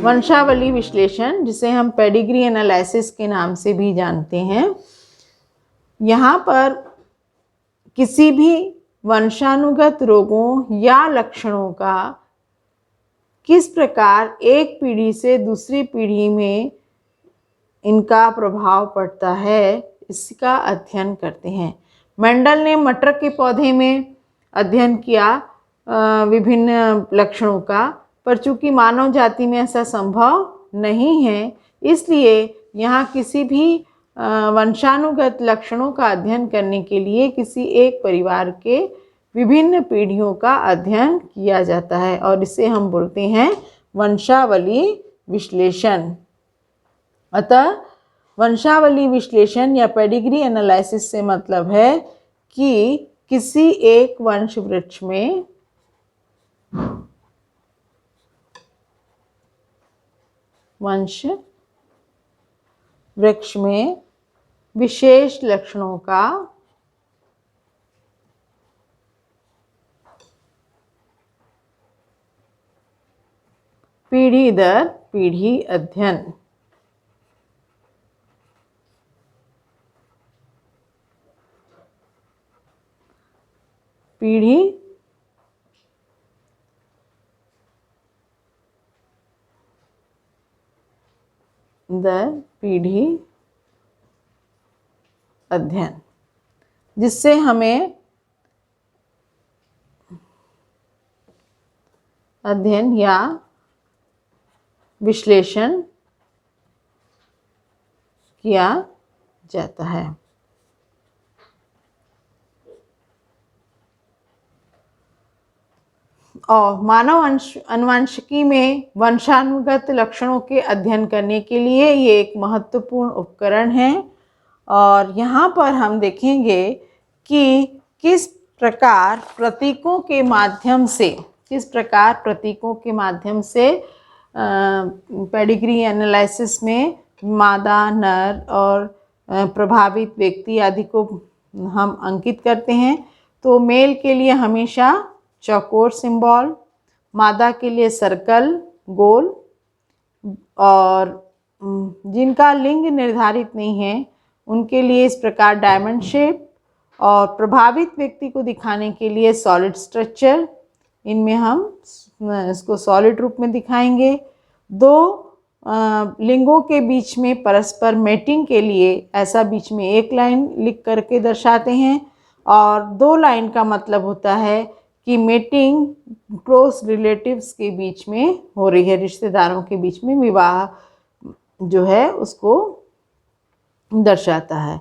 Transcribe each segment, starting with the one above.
वंशावली विश्लेषण, जिसे हम पेडिग्री एनालिसिस के नाम से भी जानते हैं, यहाँ पर किसी भी वंशानुगत रोगों या लक्षणों का किस प्रकार एक पीढ़ी से दूसरी पीढ़ी में इनका प्रभाव पड़ता है, इसका अध्ययन करते हैं। मेंडल ने मटर के पौधे में अध्ययन किया विभिन्न लक्षणों का, पर चूंकि मानव जाति में ऐसा संभव नहीं है, इसलिए यहाँ किसी भी वंशानुगत लक्षणों का अध्ययन करने के लिए किसी एक परिवार के विभिन्न पीढ़ियों का अध्ययन किया जाता है और इसे हम बोलते हैं वंशावली विश्लेषण। अतः वंशावली विश्लेषण या पेडिग्री एनालिसिस से मतलब है कि किसी एक वंश वृक्ष में विशेष लक्षणों का पीढ़ी दर पीढ़ी अध्ययन। पीढ़ी दर पीढ़ी अध्ययन, जिससे हमें अध्ययन या विश्लेषण किया जाता है। और मानव अनुवांशिकी में वंशानुगत लक्षणों के अध्ययन करने के लिए ये एक महत्वपूर्ण उपकरण है। और यहाँ पर हम देखेंगे कि किस प्रकार प्रतीकों के माध्यम से पेडिग्री एनालिसिस में मादा, नर और प्रभावित व्यक्ति आदि को हम अंकित करते हैं। तो मेल के लिए हमेशा चौकोर सिंबल, मादा के लिए सर्कल गोल, और जिनका लिंग निर्धारित नहीं है उनके लिए इस प्रकार डायमंड शेप, और प्रभावित व्यक्ति को दिखाने के लिए सॉलिड स्ट्रक्चर, इनमें हम इसको सॉलिड रूप में दिखाएंगे। दो लिंगों के बीच में परस्पर मेटिंग के लिए ऐसा बीच में एक लाइन लिख करके दर्शाते हैं, और दो लाइन का मतलब होता है कि मेटिंग क्लोज रिलेटिव्स के बीच में हो रही है, रिश्तेदारों के बीच में विवाह जो है उसको दर्शाता है।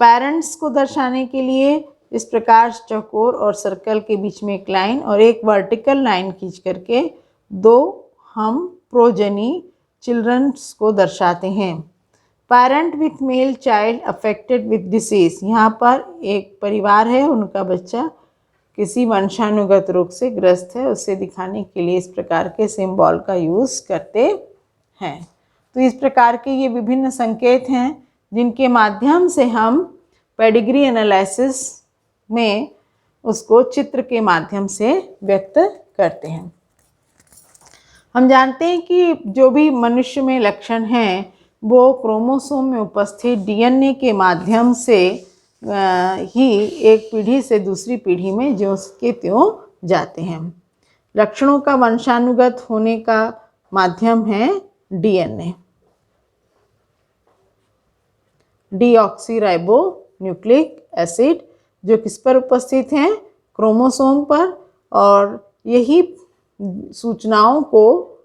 पेरेंट्स को दर्शाने के लिए इस प्रकार चौकोर और सर्कल के बीच में एक लाइन और एक वर्टिकल लाइन खींच करके दो हम प्रोजेनी चिल्ड्रंस को दर्शाते हैं। Parent with male child affected with disease, यहाँ पर एक परिवार है, उनका बच्चा किसी वंशानुगत रोग से ग्रस्त है, उसे दिखाने के लिए इस प्रकार के सिंबल का यूज़ करते हैं। तो इस प्रकार के ये विभिन्न संकेत हैं जिनके माध्यम से हम पेडिग्री एनालिसिस में उसको चित्र के माध्यम से व्यक्त करते हैं। हम जानते हैं कि जो भी मनुष्य में लक्षण हैं वो क्रोमोसोम में उपस्थित डीएनए के माध्यम से ही एक पीढ़ी से दूसरी पीढ़ी में ज्यों के त्यों जाते हैं। लक्षणों का वंशानुगत होने का माध्यम है डीएनए, डीऑक्सीराइबो न्यूक्लिक एसिड, जो किस पर उपस्थित हैं, क्रोमोसोम पर, और यही सूचनाओं को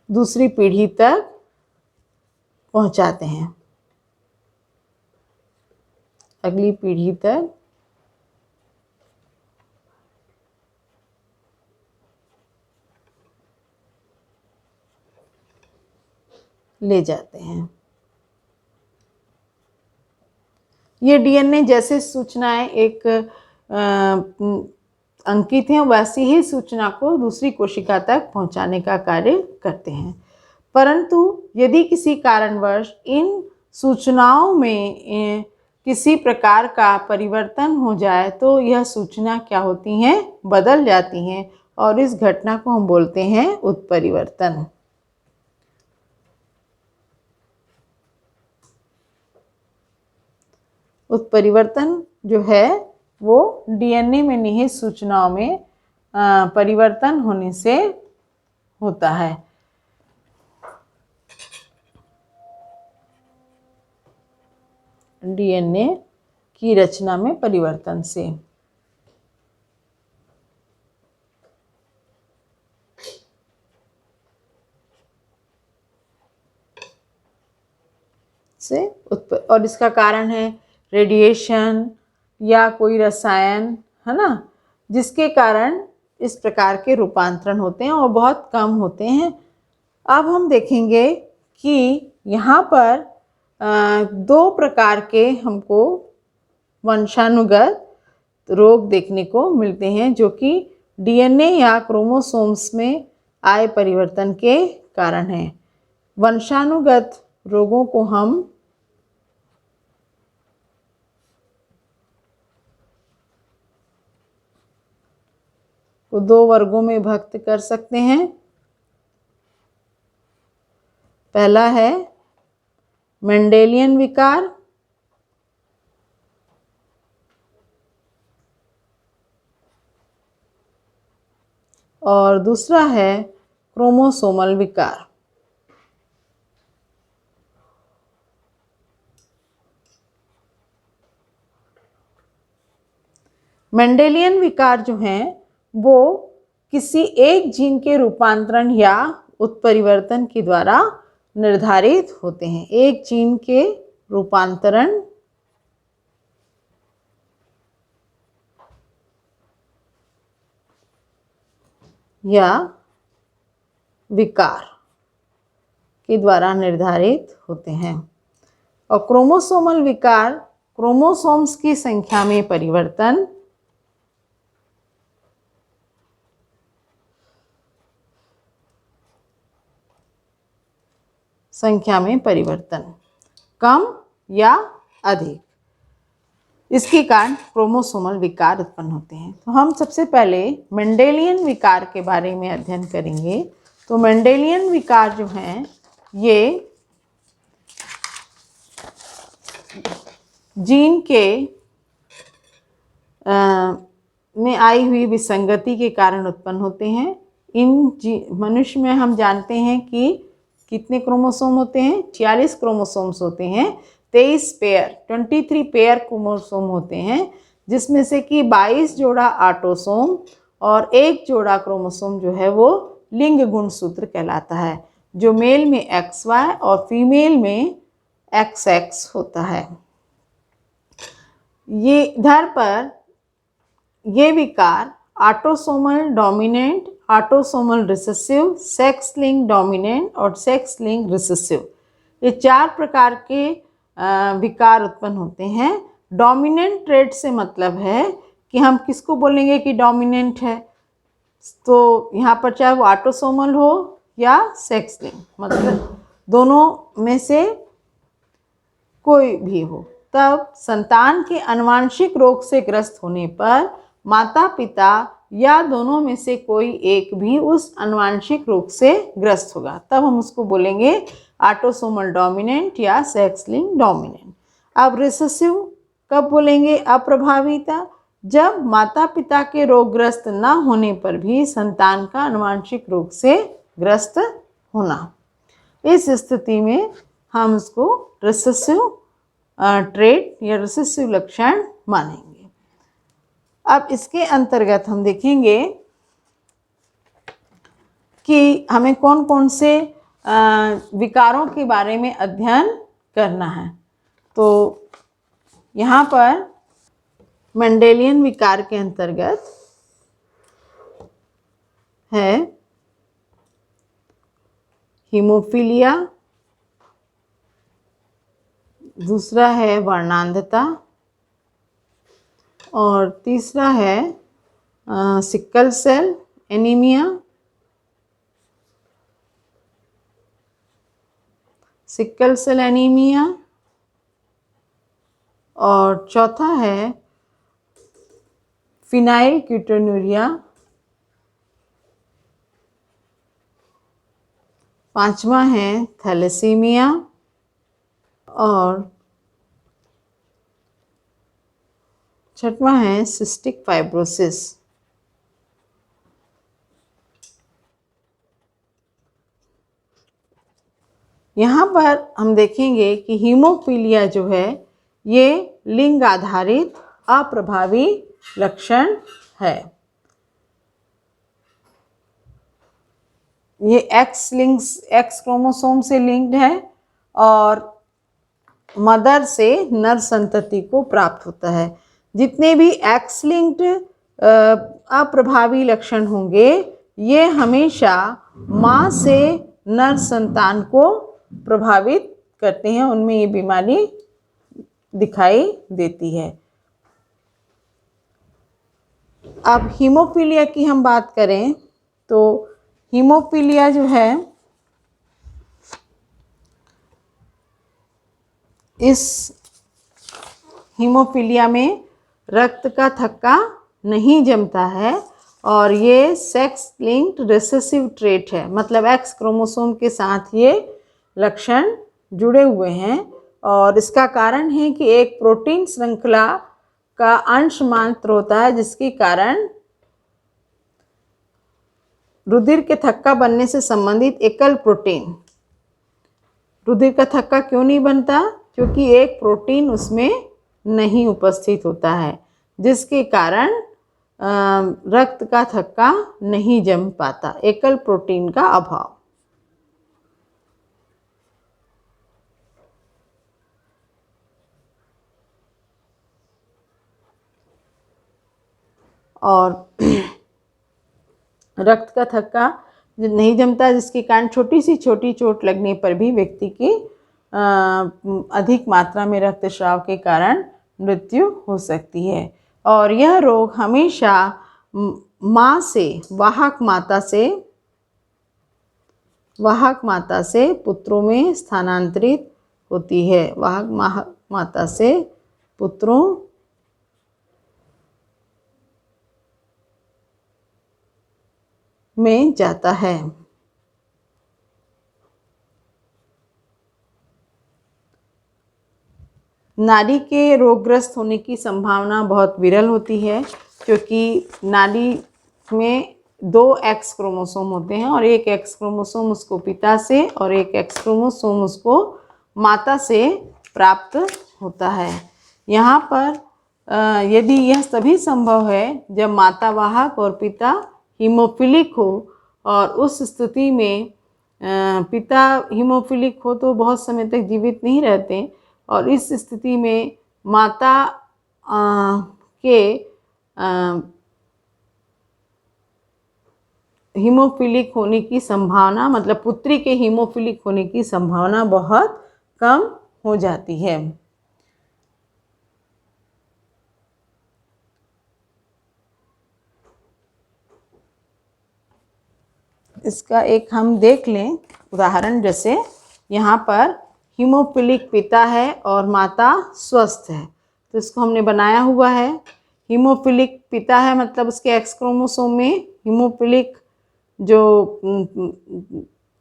दूसरी पीढ़ी तक पहुंचाते हैं, अगली पीढ़ी तक ले जाते हैं। ये डीएनए जैसे सूचनाएं एक अंकित हैं, वैसी ही सूचना को दूसरी कोशिका तक पहुंचाने का कार्य करते हैं। परंतु यदि किसी कारणवश इन सूचनाओं में किसी प्रकार का परिवर्तन हो जाए तो यह सूचना क्या होती हैं, बदल जाती हैं और इस घटना को हम बोलते हैं उत्परिवर्तन। उत्परिवर्तन जो है वो डीएनए में निहित सूचनाओं में परिवर्तन होने से होता है। डीएनए की रचना में परिवर्तन से। और इसका कारण है रेडिएशन या कोई रसायन, है ना, जिसके कारण इस प्रकार के रूपांतरण होते हैं और बहुत कम होते हैं। अब हम देखेंगे कि यहाँ पर दो प्रकार के हमको वंशानुगत रोग देखने को मिलते हैं जो कि डीएनए या क्रोमोसोम्स में आए परिवर्तन के कारण हैं। वंशानुगत रोगों को हम दो वर्गों में विभक्त कर सकते हैं। पहला है मेंडेलियन विकार और दूसरा है क्रोमोसोमल विकार। मेंडेलियन विकार जो हैं वो किसी एक जीन के रूपांतरण या उत्परिवर्तन के द्वारा निर्धारित होते हैं। एक जीन के रूपांतरण या विकार के द्वारा निर्धारित होते हैं। और क्रोमोसोमल विकार क्रोमोसोम्स की संख्या में परिवर्तन, कम या अधिक, इसके कारण क्रोमोसोमल विकार उत्पन्न होते हैं। तो हम सबसे पहले मेंडेलियन विकार के बारे में अध्ययन करेंगे। तो मेंडेलियन विकार जो हैं ये जीन के में आई हुई विसंगति के कारण उत्पन्न होते हैं। मनुष्य में हम जानते हैं कि कितने क्रोमोसोम होते हैं? 46 क्रोमोसोम्स होते हैं। 23 पेयर क्रोमोसोम होते हैं, जिसमें से कि 22 जोड़ा ऑटोसोम और 1 जोड़ा क्रोमोसोम जो है वो लिंग गुणसूत्र कहलाता है, जो मेल में XY और फीमेल में XX होता है। ये इधर पर ये विकार autosomal dominant, autosomal recessive, sex link dominant और सेक्स लिंक रिसेसिव, ये 4 प्रकार के विकार उत्पन्न होते हैं। डोमिनेंट ट्रेट से मतलब है कि हम किसको बोलेंगे कि डोमिनेंट है, तो यहाँ पर चाहे वो ऑटोसोमल हो या सेक्स लिंक, मतलब दोनों में से कोई भी हो, तब संतान के आनुवंशिक रोग से ग्रस्त होने पर माता पिता या दोनों में से कोई एक भी उस आनुवंशिक रोग से ग्रस्त होगा, तब हम उसको बोलेंगे ऑटोसोमल डोमिनेंट या सेक्स लिंक डोमिनेंट। अब रिसेसिव कब बोलेंगे? अप्रभाविता, जब माता पिता के रोगग्रस्त न होने पर भी संतान का आनुवंशिक रोग से ग्रस्त होना, इस स्थिति में हम उसको रिसेसिव ट्रेट या रिसेसिव लक्षण मानेंगे। अब इसके अंतर्गत हम देखेंगे कि हमें कौन कौन से विकारों के बारे में अध्ययन करना है। तो यहाँ पर मेंडेलियन विकार के अंतर्गत है हीमोफीलिया, दूसरा है वर्णांधता और तीसरा है सिकल सेल एनीमिया, और चौथा है फिनाइल कीटोन्यूरिया 5वां है थैलेसीमिया और 6वां है सिस्टिक फाइब्रोसिस। यहाँ पर हम देखेंगे कि हीमोफीलिया जो है ये लिंग आधारित अप्रभावी लक्षण है। ये एक्स क्रोमोसोम से लिंक्ड है और मदर से नर संतति को प्राप्त होता है। जितने भी एक्स लिंक्ड अप्रभावी लक्षण होंगे ये हमेशा माँ से नर संतान को प्रभावित करते हैं, उनमें ये बीमारी दिखाई देती है। अब हीमोफीलिया की हम बात करें तो हीमोफीलिया जो है इस हीमोफीलिया में रक्त का थक्का नहीं जमता है और ये सेक्स लिंक्ड रिसेसिव ट्रेट है, मतलब एक्स क्रोमोसोम के साथ ये लक्षण जुड़े हुए हैं। और इसका कारण है कि एक प्रोटीन श्रृंखला का अंश मात्र होता है जिसके कारण रुधिर के थक्का बनने से संबंधित एकल प्रोटीन। रुधिर का थक्का क्यों नहीं बनता? क्योंकि एक प्रोटीन उसमें नहीं उपस्थित होता है जिसके कारण रक्त का थक्का नहीं जम पाता, एकल प्रोटीन का अभाव। और रक्त का थक्का नहीं जमता जिसके कारण छोटी सी छोटी चोट लगने पर भी व्यक्ति की अधिक मात्रा में रक्तस्राव के कारण मृत्यु हो सकती है। और यह रोग हमेशा माँ से वाहक माता से पुत्रों में स्थानांतरित होती है। वाहक माता से पुत्रों में जाता है। नाड़ी के रोगग्रस्त होने की संभावना बहुत विरल होती है क्योंकि नाड़ी में 2 एक्स क्रोमोसोम होते हैं और एक एक्स क्रोमोसोम उसको पिता से और एक एक्स क्रोमोसोम उसको माता से प्राप्त होता है। यहाँ पर यदि यह तभी संभव है जब माता वाहक और पिता हीमोफिलिक हो, और उस स्थिति में पिता हीमोफिलिक हो तो बहुत समय तक जीवित नहीं रहते और इस स्थिति में माता के हीमोफिलिक होने की संभावना, मतलब पुत्री के हीमोफिलिक होने की संभावना बहुत कम हो जाती है। इसका एक हम देख लें उदाहरण, जैसे यहाँ पर हीमोफिलिक पिता है और माता स्वस्थ है, तो इसको हमने बनाया हुआ है। हीमोफिलिक पिता है मतलब उसके एक्स क्रोमोसोम में हीमोफिलिक जो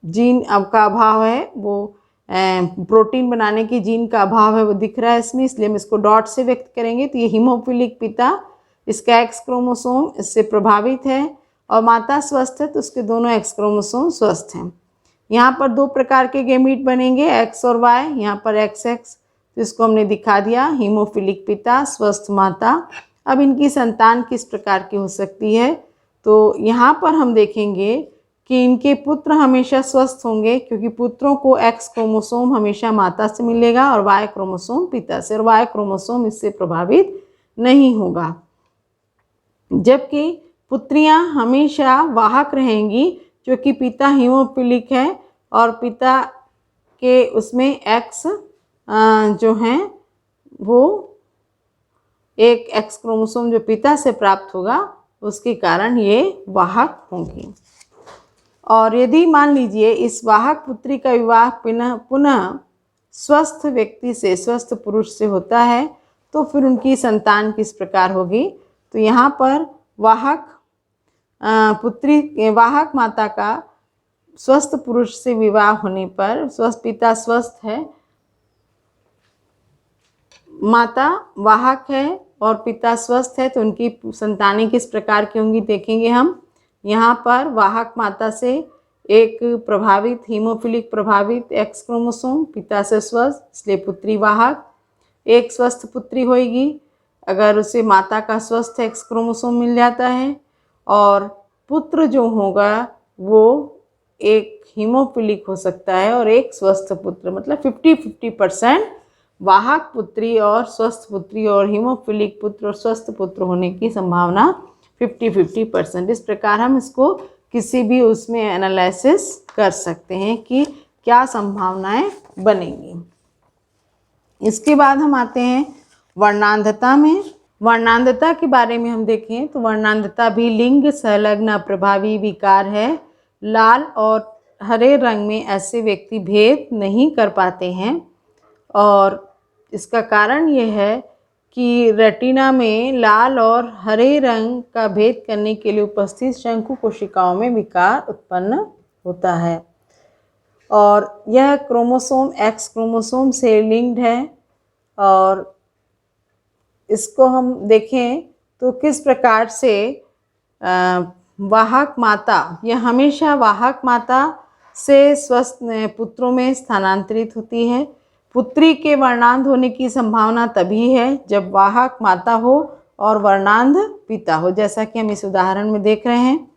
जीन का अभाव है, वो प्रोटीन बनाने की जीन का अभाव है, वो दिख रहा है इसमें, इसलिए हम इसको डॉट से व्यक्त करेंगे। तो ये हीमोफिलिक पिता, इसका एक्स क्रोमोसोम इससे प्रभावित है और माता स्वस्थ है तो उसके दोनों एक्स क्रोमोसोम स्वस्थ हैं। यहाँ पर 2 प्रकार के गैमीट बनेंगे, एक्स और वाई। यहाँ पर एक्स एक्स, तो इसको हमने दिखा दिया, हीमोफिलिक पिता स्वस्थ माता। अब इनकी संतान किस प्रकार की हो सकती है, तो यहाँ पर हम देखेंगे कि इनके पुत्र हमेशा स्वस्थ होंगे क्योंकि पुत्रों को एक्स क्रोमोसोम हमेशा माता से मिलेगा और वाई क्रोमोसोम पिता से, और वाई क्रोमोसोम इससे प्रभावित नहीं होगा। जबकि पुत्रियां हमेशा वाहक रहेंगी क्योंकि पिता हीमोफिलिक है और पिता के उसमें एक्स जो हैं वो एक एक्स क्रोमोसोम जो पिता से प्राप्त होगा उसके कारण ये वाहक होंगी। और यदि मान लीजिए इस वाहक पुत्री का विवाह पुनः स्वस्थ व्यक्ति से, स्वस्थ पुरुष से होता है तो फिर उनकी संतान किस प्रकार होगी, तो यहाँ पर वाहक पुत्री वाहक माता का स्वस्थ पुरुष से विवाह होने पर स्वस्थ पिता स्वस्थ है, माता वाहक है और पिता स्वस्थ है, तो उनकी संतानें किस प्रकार की होंगी देखेंगे हम। यहाँ पर वाहक माता से एक प्रभावित हीमोफिलिक प्रभावित एक्स क्रोमोसोम, पिता से स्वस्थ, इसलिए पुत्री वाहक। एक स्वस्थ पुत्री होगी अगर उसे माता का स्वस्थ एक्स क्रोमोसोम मिल जाता है, और पुत्र जो होगा वो एक हीमोफिलिक हो सकता है और एक स्वस्थ पुत्र, मतलब 50-50% वाहक पुत्री और स्वस्थ पुत्री और हीमोफिलिक पुत्र और स्वस्थ पुत्र होने की संभावना 50-50%। इस प्रकार हम इसको किसी भी उसमें एनालिसिस कर सकते हैं कि क्या संभावनाएं बनेंगी। इसके बाद हम आते हैं वर्णांधता में। वर्णांधता के बारे में हम देखें तो वर्णांधता भी लिंग संलग्न प्रभावी विकार है। लाल और हरे रंग में ऐसे व्यक्ति भेद नहीं कर पाते हैं, और इसका कारण ये है कि रेटिना में लाल और हरे रंग का भेद करने के लिए उपस्थित शंकु कोशिकाओं में विकार उत्पन्न होता है, और यह क्रोमोसोम एक्स क्रोमोसोम से लिंक्ड है। और इसको हम देखें तो किस प्रकार से वाहक माता, यह हमेशा वाहक माता से स्वस्थ पुत्रों में स्थानांतरित होती है। पुत्री के वर्णांध होने की संभावना तभी है जब वाहक माता हो और वर्णांध पिता हो, जैसा कि हम इस उदाहरण में देख रहे हैं।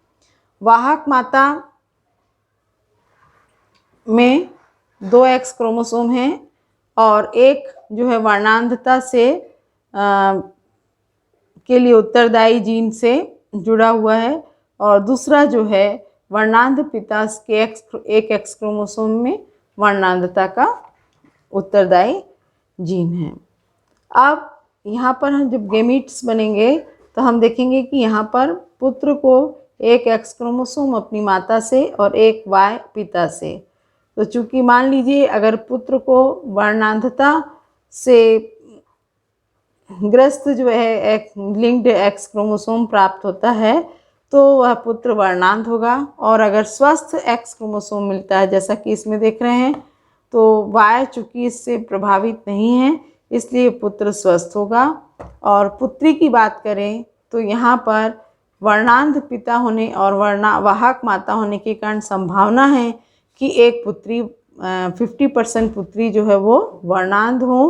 वाहक माता में 2 एक्स क्रोमोसोम हैं और एक जो है वर्णांधता से के लिए उत्तरदायी जीन से जुड़ा हुआ है, और दूसरा जो है वर्णांध पिता के एक एक्स क्रोमोसोम में वर्णांधता का उत्तरदायी जीन है। अब यहाँ पर हम जब गेमीट्स बनेंगे तो हम देखेंगे कि यहाँ पर पुत्र को एक एक्स क्रोमोसोम अपनी माता से और एक वाई पिता से। तो चूंकि मान लीजिए अगर पुत्र को वर्णांधता से ग्रस्त जो है एक लिंक्ड एक्स क्रोमोसोम प्राप्त होता है तो वह पुत्र वर्णांध होगा, और अगर स्वस्थ एक्स क्रोमोसोम मिलता है जैसा कि इसमें देख रहे हैं तो वाई चूँकि इससे प्रभावित नहीं है इसलिए पुत्र स्वस्थ होगा। और पुत्री की बात करें तो यहाँ पर वर्णांध पिता होने और वाहक माता होने के कारण संभावना है कि एक पुत्री 50% पुत्री जो है वो वर्णांध हो,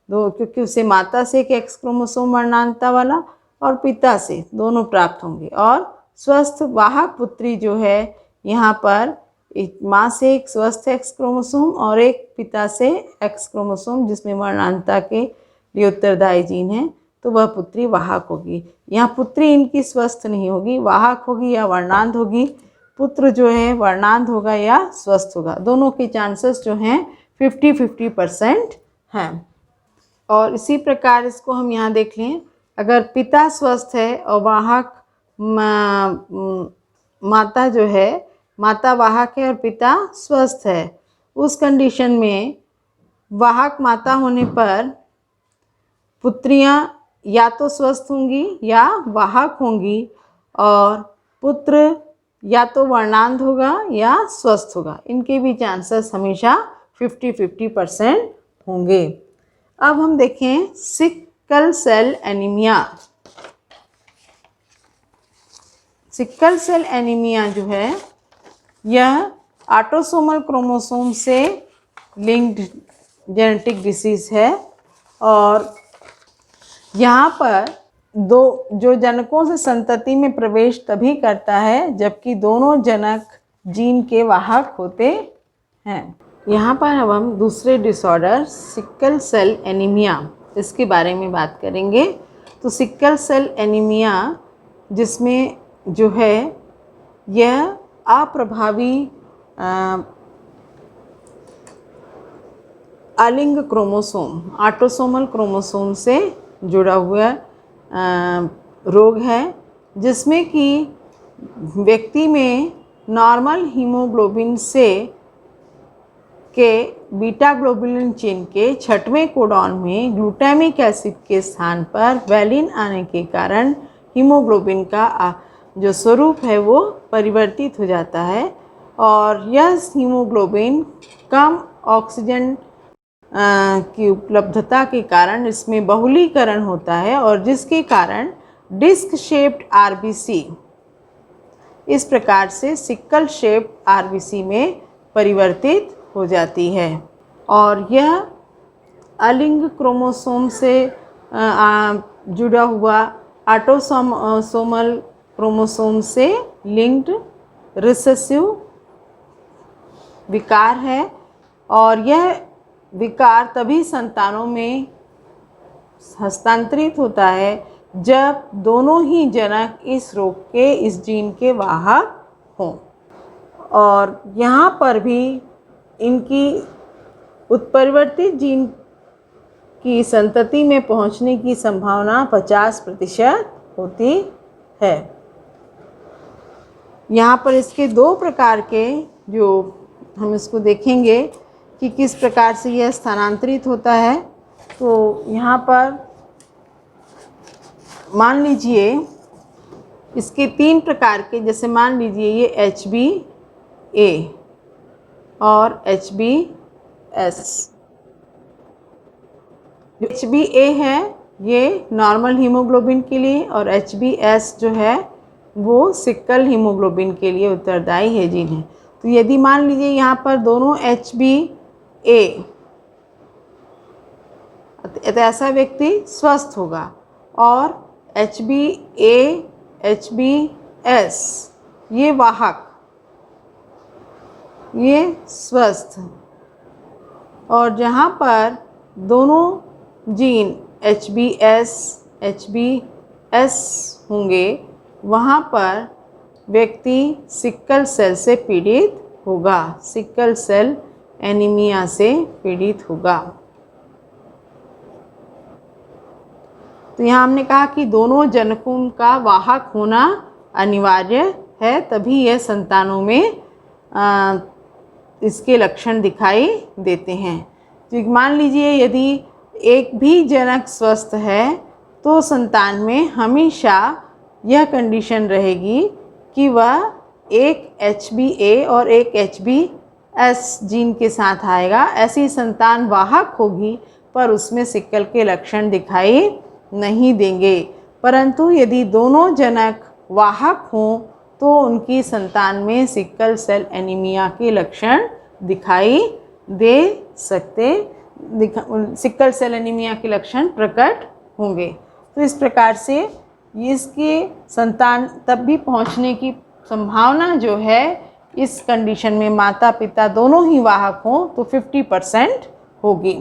क्योंकि उसे माता से एक एक्स क्रोमोसोम वर्णांधता वाला और पिता से दोनों प्राप्त होंगे, और स्वस्थ वाहक पुत्री जो है यहाँ पर एक माँ से एक स्वस्थ एक्स क्रोमोसोम और एक पिता से एक्स क्रोमोसोम जिसमें वर्णांधता के लिए उत्तरदायी जीन है, तो वह पुत्री वाहक होगी। यहाँ पुत्री इनकी स्वस्थ नहीं होगी, वाहक होगी या वर्णांध होगी। पुत्र जो है वर्णांध होगा या स्वस्थ होगा, दोनों के चांसेस जो हैं 50-50% हैं। और इसी प्रकार इसको हम यहाँ देख लें, अगर पिता स्वस्थ है और वाहक माता जो है माता वाहक है और पिता स्वस्थ है, उस कंडीशन में वाहक माता होने पर पुत्रियाँ या तो स्वस्थ होंगी या वाहक होंगी, और पुत्र या तो वर्णांध होगा या स्वस्थ होगा। इनके भी चांसेस हमेशा 50-50% होंगे। अब हम देखें sickle cell anaemia. Sickle cell anaemia जो है यह ऑटोसोमल क्रोमोसोम से लिंक्ड जेनेटिक डिसीज़ है, और यहाँ पर जो जनकों से संतति में प्रवेश तभी करता है जबकि दोनों जनक जीन के वाहक होते हैं। यहाँ पर अब हम दूसरे डिसऑर्डर सिकल सेल एनीमिया इसके बारे में बात करेंगे। तो सिकल सेल एनीमिया जिसमें जो है यह अप्रभावी अलिंग क्रोमोसोम ऑटोसोमल क्रोमोसोम से जुड़ा हुआ रोग है, जिसमें कि व्यक्ति में नॉर्मल हीमोग्लोबिन से के बीटा ग्लोबुलिन चेन के 6वें कोडॉन में ग्लूटामिक एसिड के स्थान पर वैलिन आने के कारण हीमोग्लोबिन का जो स्वरूप है वो परिवर्तित हो जाता है, और यह हीमोग्लोबिन कम ऑक्सीजन की उपलब्धता के कारण इसमें बहुलीकरण होता है और जिसके कारण डिस्क शेप्ड आरबीसी इस प्रकार से सिक्कल शेप्ड आरबीसी में परिवर्तित हो जाती है और यह अलिंग क्रोमोसोम से जुड़ा हुआ ऑटोसोमल क्रोमोसोम से लिंक्ड रिसेसिव विकार है और यह विकार तभी संतानों में हस्तांतरित होता है जब दोनों ही जनक इस रोग के इस जीन के वाहक हों और यहाँ पर भी इनकी उत्परिवर्तित जीन की संतति में पहुँचने की संभावना 50% होती है। यहाँ पर इसके दो प्रकार के जो हम इसको देखेंगे कि किस प्रकार से यह स्थानांतरित होता है। तो यहाँ पर मान लीजिए इसके 3 प्रकार के, जैसे मान लीजिए ये HbA और HbS। HbA है ये नॉर्मल हीमोग्लोबिन के लिए और HbS जो है वो सिक्कल हीमोग्लोबिन के लिए उत्तरदायी है जीन है। तो यदि मान लीजिए यहाँ पर दोनों HbA, तो ऐसा व्यक्ति स्वस्थ होगा और HbA HbS ये वाहक ये स्वस्थ और जहाँ पर दोनों जीन HbS HbS होंगे वहाँ पर व्यक्ति सिक्कल सेल से पीड़ित होगा, सिक्कल सेल एनीमिया से पीड़ित होगा। तो यहाँ हमने कहा कि दोनों जनकों का वाहक होना अनिवार्य है, तभी यह संतानों में इसके लक्षण दिखाई देते हैं। तो मान लीजिए यदि एक भी जनक स्वस्थ है तो संतान में हमेशा यह कंडीशन रहेगी कि वह एक HbA और एक HbS जीन के साथ आएगा। ऐसी संतान वाहक होगी पर उसमें सिक्कल के लक्षण दिखाई नहीं देंगे, परंतु यदि दोनों जनक वाहक हों तो उनकी संतान में सिक्कल सेल एनीमिया के लक्षण दिखाई दे सकते, सिक्कल सेल एनीमिया के लक्षण प्रकट होंगे। तो इस प्रकार से इसके संतान तब भी पहुंचने की संभावना जो है इस कंडीशन में माता पिता दोनों ही वाहक हों तो 50% होगी।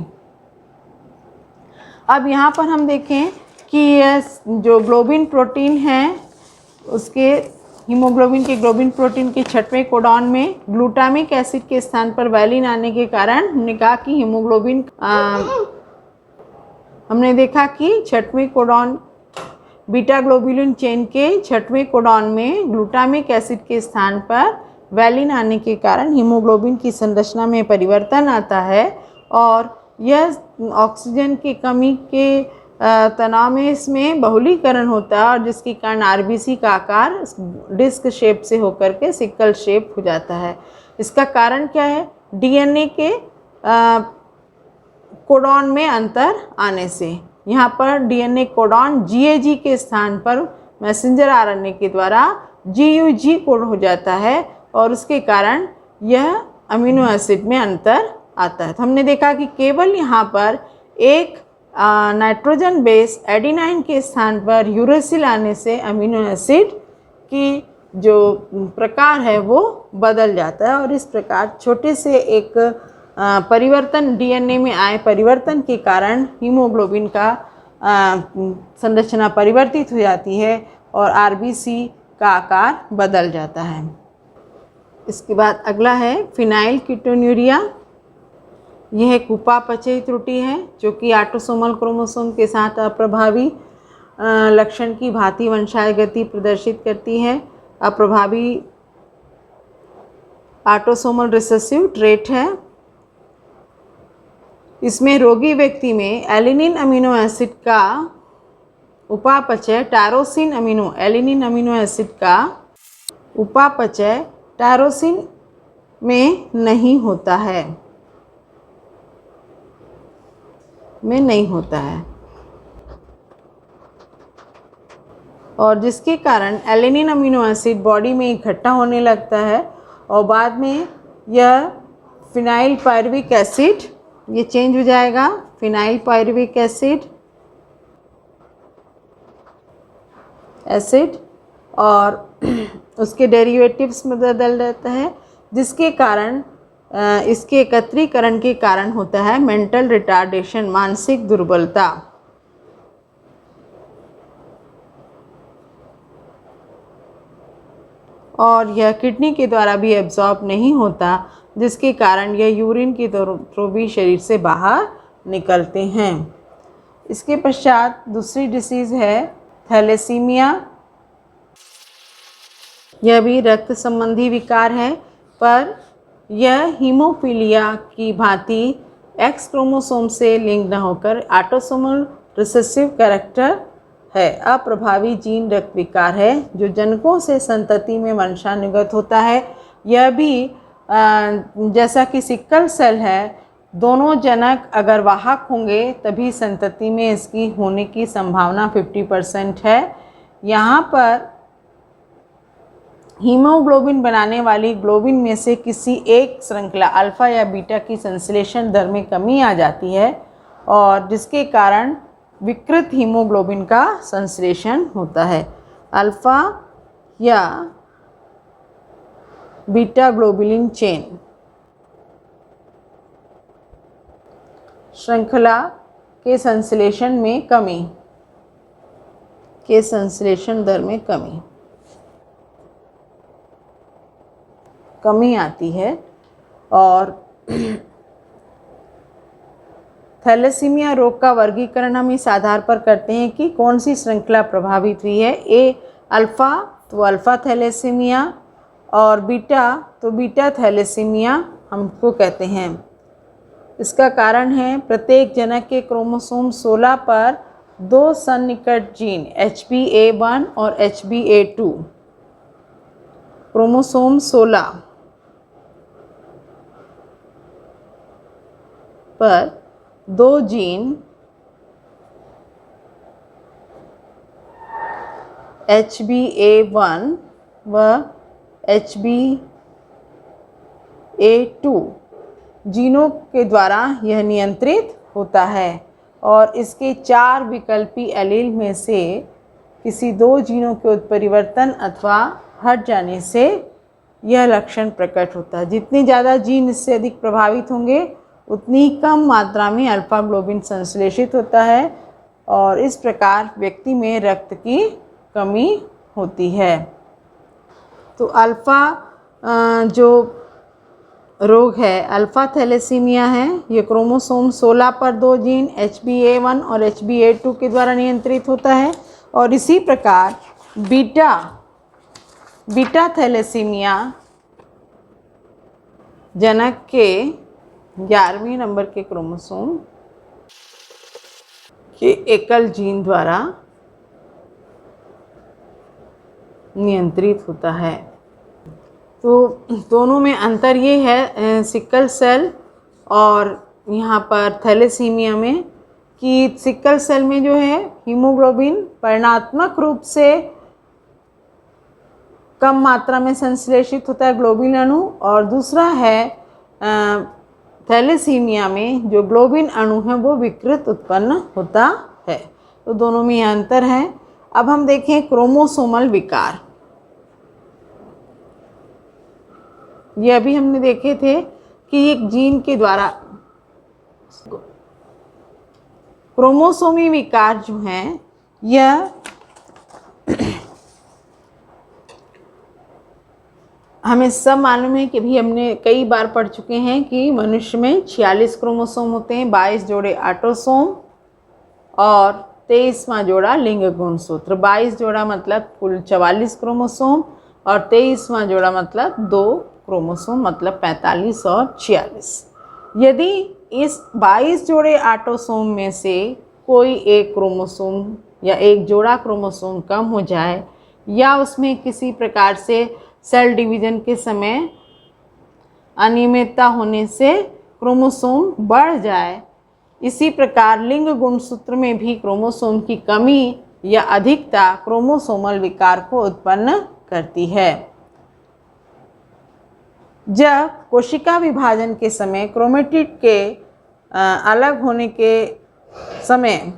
अब यहाँ पर हम देखें कि यह जो ग्लोबिन प्रोटीन है उसके हीमोग्लोबिन के ग्लोबिन प्रोटीन के 6वें कोडॉन में ग्लूटामिक एसिड के स्थान पर वैलिन आने के कारण हमने कहा कि हीमोग्लोबिन हमने देखा कि 6वें कोडॉन बीटा ग्लोबुलिन चेन के 6वें कोडॉन में ग्लूटामिक एसिड के स्थान पर वैलिन आने के कारण हीमोग्लोबिन की संरचना में परिवर्तन आता है और यह ऑक्सीजन की कमी के तनाव में इसमें बहुलीकरण होता है और जिसके कारण आरबीसी का आकार डिस्क शेप से होकर के सिक्कल शेप हो जाता है। इसका कारण क्या है? डीएनए के कोडॉन में अंतर आने से। यहाँ पर डीएनए कोडॉन जीएजी के स्थान पर मैसेंजर आरएनए के द्वारा जीयूजी कोड हो जाता है और उसके कारण यह अमीनो एसिड में अंतर आता है। तो हमने देखा कि केवल यहाँ पर एक नाइट्रोजन बेस एडिनाइन के स्थान पर यूरेसिल आने से अमीनो एसिड की जो प्रकार है वो बदल जाता है और इस प्रकार छोटे से एक परिवर्तन डीएनए में आए परिवर्तन के कारण हीमोग्लोबिन का संरचना परिवर्तित हो जाती है और आरबीसी का आकार बदल जाता है। इसके बाद अगला है फिनाइल कीटोन्यूरिया। यह एक उपापचयी त्रुटि है जो कि ऑटोसोमल क्रोमोसोम के साथ अप्रभावी लक्षण की भांति वंशाय गति प्रदर्शित करती है। अप्रभावी ऑटोसोमल रिसेसिव ट्रेट है। इसमें रोगी व्यक्ति में एलिनिन अमीनो एसिड का उपापचय टायरोसिन एलिनिन अमीनो एसिड का उपापचय टायरोसिन में नहीं होता है, और जिसके कारण एलेनिन अमीनो एसिड बॉडी में इकट्ठा होने लगता है और बाद में यह फिनाइल पायरुविक एसिड, ये चेंज हो जाएगा फिनाइल पायरुविक एसिड और उसके डेरिवेटिव्स में बदल जाता है, जिसके कारण इसके एकत्रीकरण के कारण होता है मेंटल रिटार्डेशन, मानसिक दुर्बलता। और यह किडनी के द्वारा भी एब्जॉर्ब नहीं होता, जिसके कारण यह यूरिन के थ्रू भी शरीर से बाहर निकलते हैं। इसके पश्चात दूसरी डिसीज़ है थैलेसीमिया। यह भी रक्त संबंधी विकार है, पर यह हीमोफीलिया की भांति एक्स क्रोमोसोम से लिंक न होकर ऑटोसोमल रिसेसिव कैरेक्टर है। अप्रभावी जीन रक्त विकार है जो जनकों से संतति में वंशानुगत होता है। यह भी जैसा कि सिक्कल सेल है, दोनों जनक अगर वाहक होंगे तभी संतति में इसकी होने की संभावना 50% है। यहाँ पर हीमोग्लोबिन बनाने वाली ग्लोबिन में से किसी एक श्रृंखला अल्फ़ा या बीटा की संश्लेषण दर में कमी आ जाती है और जिसके कारण विकृत हीमोग्लोबिन का संश्लेषण होता है। अल्फ़ा या बीटा ग्लोबुलिन चेन श्रृंखला के संश्लेषण में कमी, के संश्लेषण दर में कमी आती है। और थैलेसीमिया रोग का वर्गीकरण हम इस आधार पर करते हैं कि कौन सी श्रृंखला प्रभावित हुई है। ए अल्फ़ा तो अल्फ़ा थैलेसीमिया और बीटा तो बीटा थैलेसीमिया हमको कहते हैं। इसका कारण है प्रत्येक जनक के क्रोमोसोम 16 पर 2 सन्निकट जीन HBA1 और HBA2, क्रोमोसोम 16 पर 2 जीन HBA1 व HBA2 जीनों के द्वारा यह नियंत्रित होता है और इसके 4 विकल्पी एलील में से किसी 2 जीनों के उत्परिवर्तन अथवा हट जाने से यह लक्षण प्रकट होता है। जितने ज़्यादा जीन इससे अधिक प्रभावित होंगे उतनी कम मात्रा में अल्फ़ा ग्लोबिन संश्लेषित होता है और इस प्रकार व्यक्ति में रक्त की कमी होती है। तो अल्फ़ा जो रोग है, अल्फ़ा थैलेसीमिया है, ये क्रोमोसोम 16 पर 2 जीन HBA1 और HBA2 के द्वारा नियंत्रित होता है। और इसी प्रकार बीटा थैलेसीमिया जनक के 11वें नंबर के क्रोमोसोम के एकल जीन द्वारा नियंत्रित होता है। तो दोनों में अंतर ये है सिक्कल सेल और यहाँ पर थैलेसीमिया में कि सिक्कल सेल में जो है हीमोग्लोबिन परिणात्मक रूप से कम मात्रा में संश्लेषित होता है ग्लोबिन अणु, और दूसरा है थैलेसीमिया में जो ग्लोबिन अणु है वो विकृत उत्पन्न होता है। तो दोनों में यह अंतर है। अब हम देखें क्रोमोसोमल विकार। ये अभी हमने देखे थे कि एक जीन के द्वारा क्रोमोसोमी विकार जो हैं यह हमें सब मालूम है कि भी हमने कई बार पढ़ चुके हैं कि मनुष्य में 46 क्रोमोसोम होते हैं, 22 जोड़े ऑटोसोम और 23वां जोड़ा लिंग गुणसूत्र। 22 जोड़ा मतलब कुल 44 क्रोमोसोम और 23वां जोड़ा मतलब 2 क्रोमोसोम मतलब 45 और 46। यदि इस 22 जोड़े ऑटोसोम में से कोई एक क्रोमोसोम या एक जोड़ा क्रोमोसोम कम हो जाए या उसमें किसी प्रकार से सेल डिवीज़न के समय अनियमितता होने से क्रोमोसोम बढ़ जाए। इसी प्रकार लिंग गुणसूत्र में भी क्रोमोसोम की कमी या अधिकता क्रोमोसोमल विकार को उत्पन्न करती है। जब कोशिका विभाजन के समय क्रोमेटिड के अलग होने के समय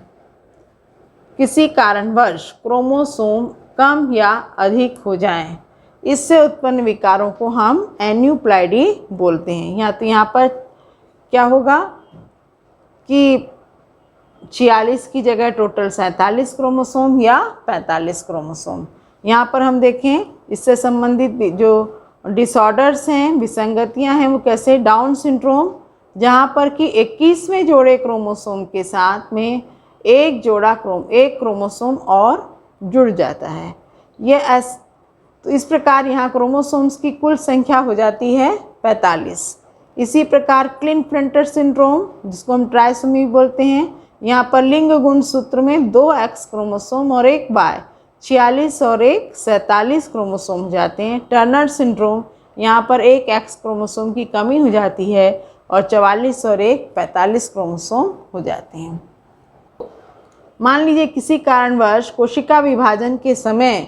किसी कारणवश क्रोमोसोम कम या अधिक हो जाएं, इससे उत्पन्न विकारों को हम एन्यूप्लॉइडी बोलते हैं। यहाँ पर क्या होगा कि 46 की जगह टोटल 47 क्रोमोसोम या 45 क्रोमोसोम। यहाँ पर हम देखें इससे संबंधित जो डिसऑर्डर्स हैं, विसंगतियाँ हैं, वो कैसे, डाउन सिंड्रोम, जहाँ पर कि 21वें जोड़े क्रोमोसोम के साथ में एक क्रोमोसोम और जुड़ जाता है। तो इस प्रकार यहाँ क्रोमोसोम्स की कुल संख्या हो जाती है 45। इसी प्रकार क्लिन-फ्लिंटर सिंड्रोम, जिसको हम ट्राइसोमी बोलते हैं, यहाँ पर लिंग गुणसूत्र में 2 X क्रोमोसोम और 1 Y, 46 और 1 47 क्रोमोसोम हो जाते हैं। टर्नर सिंड्रोम, यहाँ पर 1 X क्रोमोसोम की कमी हो जाती है और 44 और 1 45 क्रोमोसोम हो जाते हैं। मान लीजिए किसी कारणवश कोशिका विभाजन के समय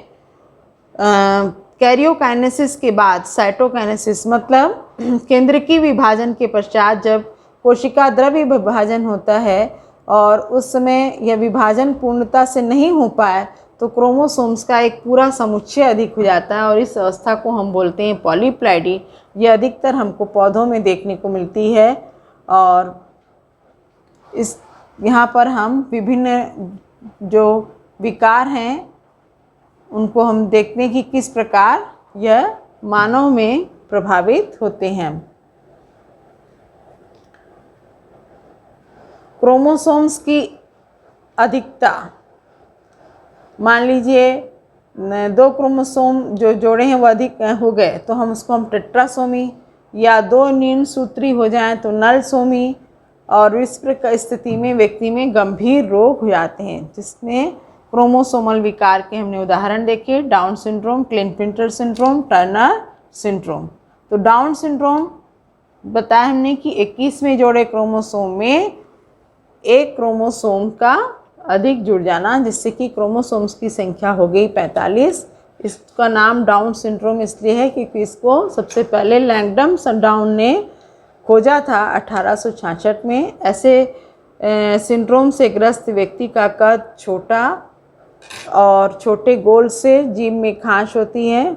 कैरियोकाइनेसिस के बाद साइटोकाइनेसिस, मतलब केंद्रकी विभाजन के पश्चात जब कोशिका द्रव्य विभाजन होता है और उस समय यह विभाजन पूर्णता से नहीं हो पाए तो क्रोमोसोम्स का एक पूरा समुच्चय अधिक हो जाता है और इस अवस्था को हम बोलते हैं पॉलीप्लाइडी। यह अधिकतर हमको पौधों में देखने को मिलती है और यहाँ पर हम विभिन्न जो विकार हैं उनको हम देखते हैं कि किस प्रकार यह मानव में प्रभावित होते हैं। क्रोमोसोम्स की अधिकता, मान लीजिए 2 क्रोमोसोम जो जोड़े हैं वो अधिक हो गए तो हम उसको हम टेट्रासोमी, या 2 न्यून सूत्री हो जाएं तो नलसोमी, और इस प्रकार स्थिति में व्यक्ति में गंभीर रोग हो जाते हैं, जिसमें क्रोमोसोमल विकार के हमने उदाहरण देखे, Down syndrome, Klinefelter syndrome, Turner syndrome. तो डाउन सिंड्रोम बताया हमने कि 21वें जोड़े क्रोमोसोम में एक क्रोमोसोम का अधिक जुड़ जाना, जिससे कि क्रोमोसोम्स की संख्या हो गई 45। इसका नाम डाउन सिंड्रोम इसलिए है क्योंकि इसको सबसे पहले लैंगडम डाउन ने खोजा था 1866 में। ऐसे सिंड्रोम से ग्रस्त व्यक्ति का कद छोटा और छोटे गोल से जीभ में खांच होती है,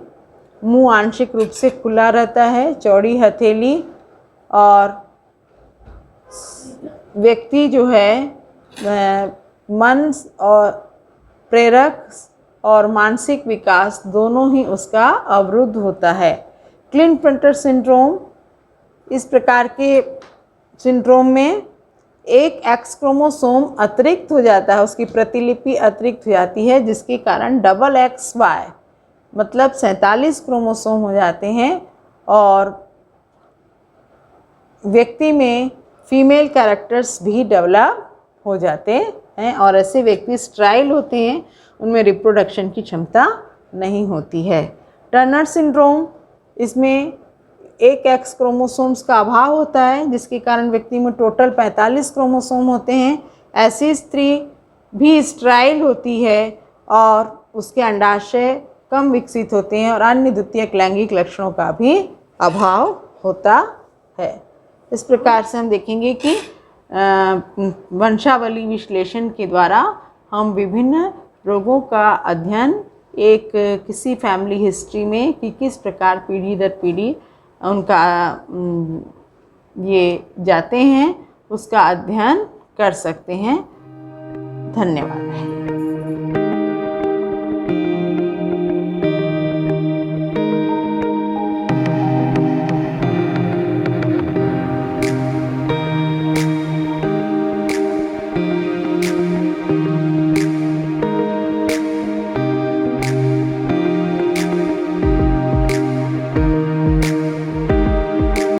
मुंह आंशिक रूप से खुला रहता है, चौड़ी हथेली, और व्यक्ति जो है मन और प्रेरक और मानसिक विकास दोनों ही उसका अवरुद्ध होता है। क्लिन-फ्लिंटर सिंड्रोम, इस प्रकार के सिंड्रोम में एक X क्रोमोसोम अतिरिक्त हो जाता है, उसकी प्रतिलिपि अतिरिक्त हो जाती है, जिसके कारण डबल XY मतलब 47 क्रोमोसोम हो जाते हैं और व्यक्ति में फीमेल कैरेक्टर्स भी डेवलप हो जाते हैं और ऐसे व्यक्ति स्ट्राइल होते हैं, उनमें रिप्रोडक्शन की क्षमता नहीं होती है। टर्नर सिंड्रोम, इसमें एक X क्रोमोसोम्स का अभाव होता है, जिसके कारण व्यक्ति में टोटल 45 क्रोमोसोम होते हैं। ऐसी स्त्री भी स्ट्राइल होती है और उसके अंडाशय कम विकसित होते हैं और अन्य द्वितीयक लैंगिक लक्षणों का भी अभाव होता है। इस प्रकार से हम देखेंगे कि वंशावली विश्लेषण के द्वारा हम विभिन्न रोगों का अध्ययन एक किसी फैमिली हिस्ट्री में कि किस प्रकार पीढ़ी दर पीढ़ी उनका ये जाते हैं, उसका अध्ययन कर सकते हैं। धन्यवाद।